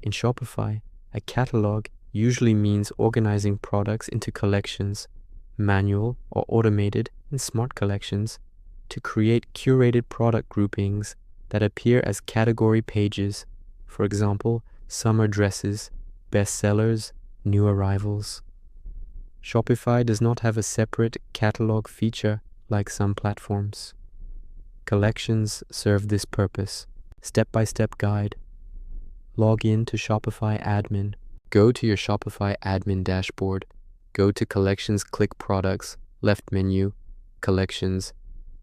In Shopify, a catalog usually means organizing products into collections, manual or automated and smart collections, to create curated product groupings that appear as category pages. For example, summer dresses, bestsellers, new arrivals. Shopify does not have a separate catalog feature like some platforms. Collections serve this purpose. Step-by-step guide. Log in to Shopify admin. Go to your Shopify admin dashboard. Go to Collections, click Products, left menu, Collections.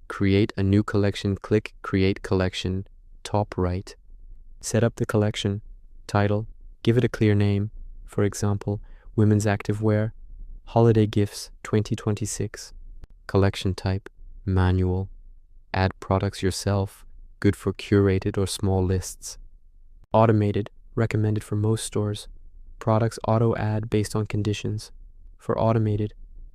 Create a new collection, click Create Collection, top right. Set up the collection. Title, give it a clear name. For example, Women's Activewear, Holiday Gifts 2026. Collection type, manual. Add products yourself, good for curated or small lists. Automated, recommended for most stores. Products auto-add based on conditions. For automated,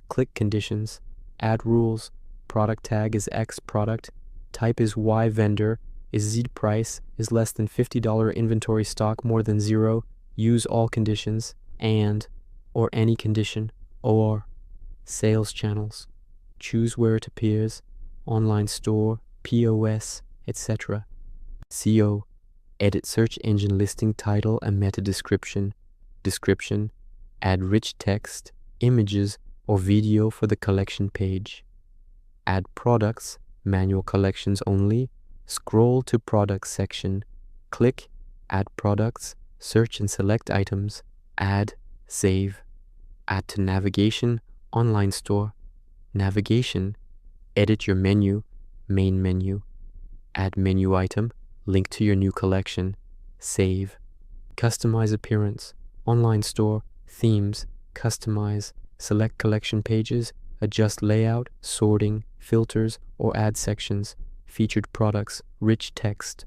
click Conditions, add rules. Product tag is X product, type is Y vendor, is Z price, is less than $50 inventory stock more than 0, use all conditions, and, or any condition, or. Sales channels, choose where it appears, online store, POS, etc. CO, edit search engine listing title and meta description. Description, add rich text, images, or video for the collection page. Add products, manual collections only, scroll to products section, click add products, search and select items, add, save. Add to navigation, online store, navigation, edit your menu, main menu, add menu item, link to your new collection, save. Customize appearance, online store, themes, customize, select collection pages, adjust layout, sorting, filters, or add sections, featured products, rich text,